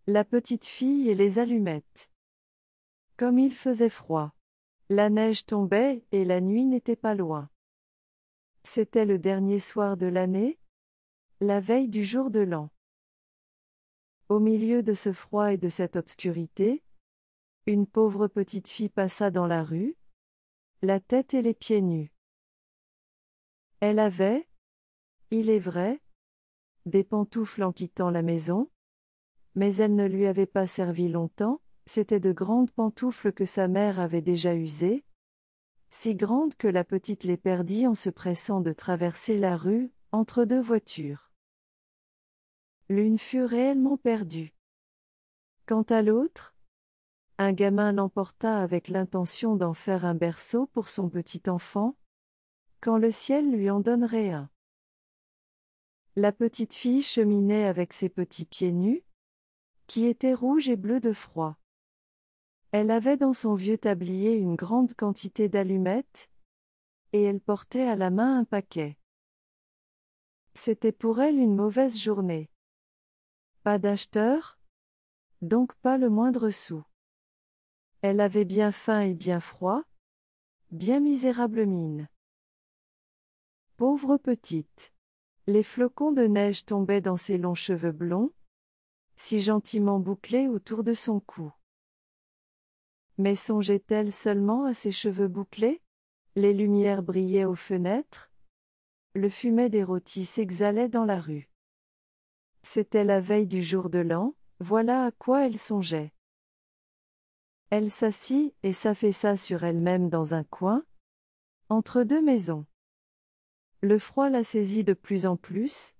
La petite fille et les allumettes. Comme il faisait froid. La neige tombait et la nuit n'était pas loin. C'était le dernier soir de l'année, la veille du jour de l'an. Au milieu de ce froid et de cette obscurité, une pauvre petite fille passa dans la rue, la tête et les pieds nus. Elle avait, il est vrai, des pantoufles en quittant la maison, mais elles ne lui avaient pas servi longtemps, c'étaient de grandes pantoufles que sa mère avait déjà usées, si grandes que la petite les perdit en se pressant de traverser la rue, entre deux voitures. L'une fut réellement perdue. Quant à l'autre, un gamin l'emporta avec l'intention d'en faire un berceau pour son petit enfant, quand le ciel lui en donnerait un. La petite fille cheminait avec ses petits pieds nus, qui étaient rouges et bleus de froid. Elle avait dans son vieux tablier une grande quantité d'allumettes, et elle portait à la main un paquet. C'était pour elle une mauvaise journée. Pas d'acheteur, donc pas le moindre sou. Elle avait bien faim et bien froid, bien misérable mine. Pauvre petite. Les flocons de neige tombaient dans ses longs cheveux blonds, si gentiment bouclés autour de son cou. Mais songeait-elle seulement à ses cheveux bouclés? Les lumières brillaient aux fenêtres, le fumet des rôtis s'exhalait dans la rue. C'était la veille du jour de l'an, voilà à quoi elle songeait. Elle s'assit et s'affaissa sur elle-même dans un coin, entre deux maisons. Le froid la saisit de plus en plus,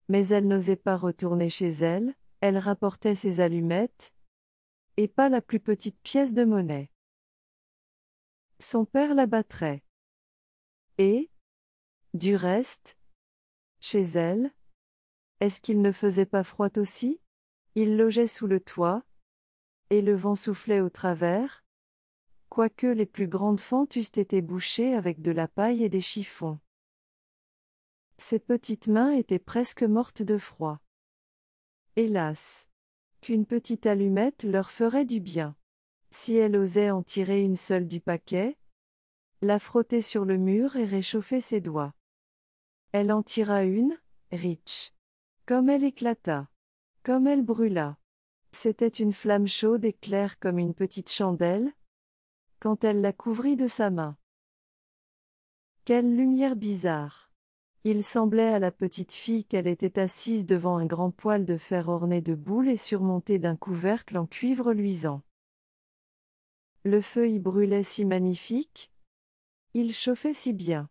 mais elle n'osait pas retourner chez elle, elle rapportait ses allumettes, et pas la plus petite pièce de monnaie. Son père la battrait. Et, du reste, chez elle, est-ce qu'il ne faisait pas froid aussi? Il logeait sous le toit, et le vent soufflait au travers, quoique les plus grandes fentes eussent été bouchées avec de la paille et des chiffons. Ses petites mains étaient presque mortes de froid. Hélas! Qu'une petite allumette leur ferait du bien. Si elle osait en tirer une seule du paquet, la frotter sur le mur et réchauffer ses doigts. Elle en tira une, riche. Comme elle éclata. Comme elle brûla. C'était une flamme chaude et claire comme une petite chandelle, quand elle la couvrit de sa main. Quelle lumière bizarre! Il semblait à la petite fille qu'elle était assise devant un grand poêle de fer orné de boules et surmonté d'un couvercle en cuivre luisant. Le feu y brûlait si magnifique, il chauffait si bien.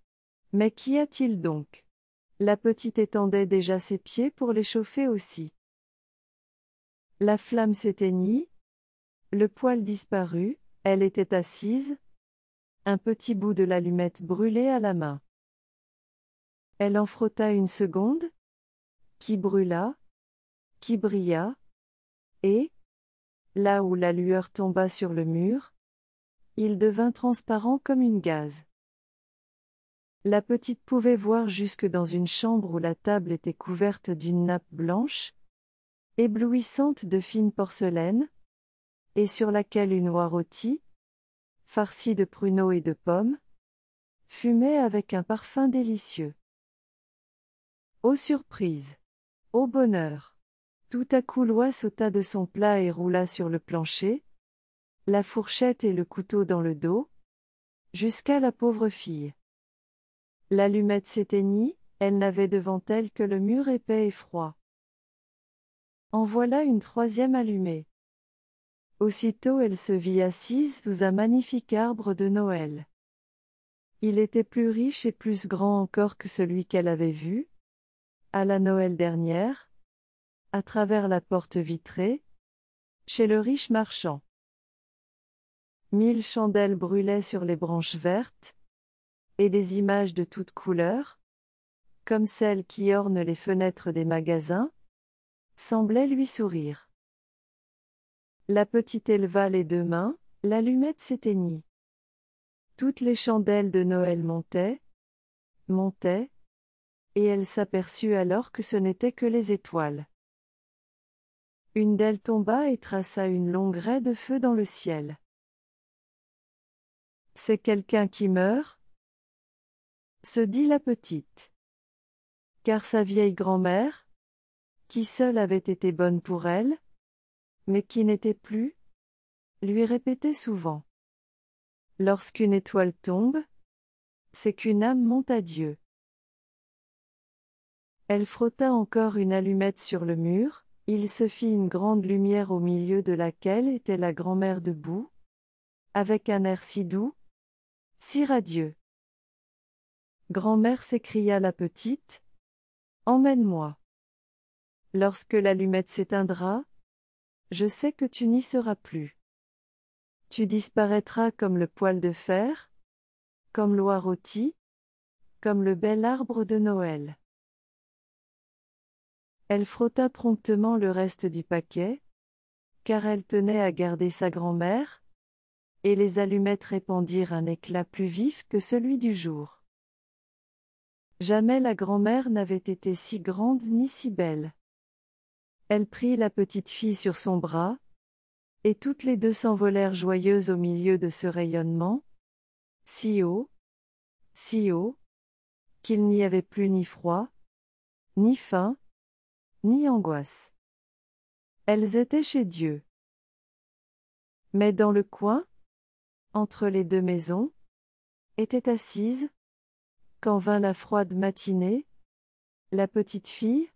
Mais qu'y a-t-il donc? La petite étendait déjà ses pieds pour les chauffer aussi. La flamme s'éteignit, le poêle disparut, elle était assise, un petit bout de l'allumette brûlé à la main. Elle en frotta une seconde, qui brûla, qui brilla, et, là où la lueur tomba sur le mur, il devint transparent comme une gaze. La petite pouvait voir jusque dans une chambre où la table était couverte d'une nappe blanche, éblouissante de fine porcelaine, et sur laquelle une oie rôtie, farcie de pruneaux et de pommes, fumait avec un parfum délicieux. Ô surprise! Ô bonheur! Tout à coup l'oie sauta de son plat et roula sur le plancher, la fourchette et le couteau dans le dos, jusqu'à la pauvre fille. L'allumette s'éteignit, elle n'avait devant elle que le mur épais et froid. En voilà une troisième allumée. Aussitôt elle se vit assise sous un magnifique arbre de Noël. Il était plus riche et plus grand encore que celui qu'elle avait vu, à la Noël dernière, à travers la porte vitrée, chez le riche marchand. 1000 chandelles brûlaient sur les branches vertes, et des images de toutes couleurs, comme celles qui ornent les fenêtres des magasins, semblaient lui sourire. La petite éleva les deux mains, l'allumette s'éteignit. Toutes les chandelles de Noël montaient, montaient, et elle s'aperçut alors que ce n'étaient que les étoiles. Une d'elles tomba et traça une longue raie de feu dans le ciel. C'est quelqu'un qui meurt? Se dit la petite. Car sa vieille grand-mère, qui seule avait été bonne pour elle, mais qui n'était plus, lui répétait souvent. Lorsqu'une étoile tombe, c'est qu'une âme monte à Dieu. Elle frotta encore une allumette sur le mur, il se fit une grande lumière au milieu de laquelle était la grand-mère debout, avec un air si doux, si radieux. Grand-mère, s'écria la petite, emmène-moi. Lorsque l'allumette s'éteindra, je sais que tu n'y seras plus. Tu disparaîtras comme le poil de fer, comme l'oie rôtie, comme le bel arbre de Noël. Elle frotta promptement le reste du paquet, car elle tenait à garder sa grand-mère, et les allumettes répandirent un éclat plus vif que celui du jour. Jamais la grand-mère n'avait été si grande ni si belle. Elle prit la petite fille sur son bras, et toutes les deux s'envolèrent joyeuses au milieu de ce rayonnement, si haut, qu'il n'y avait plus ni froid, ni faim, ni angoisse. Elles étaient chez Dieu. Mais dans le coin, entre les deux maisons, était assise, quand vint la froide matinée, la petite fille,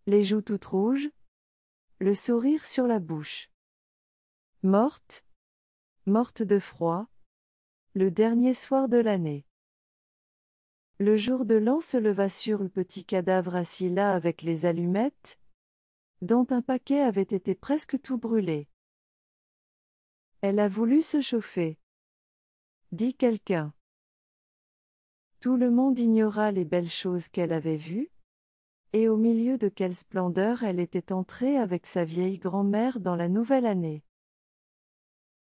les joues toutes rouges, le sourire sur la bouche. Morte, morte de froid, le dernier soir de l'année. Le jour de l'an se leva sur le petit cadavre assis là avec les allumettes, dont un paquet avait été presque tout brûlé. Elle a voulu se chauffer, dit quelqu'un. Tout le monde ignora les belles choses qu'elle avait vues, et au milieu de quelle splendeur elle était entrée avec sa vieille grand-mère dans la nouvelle année.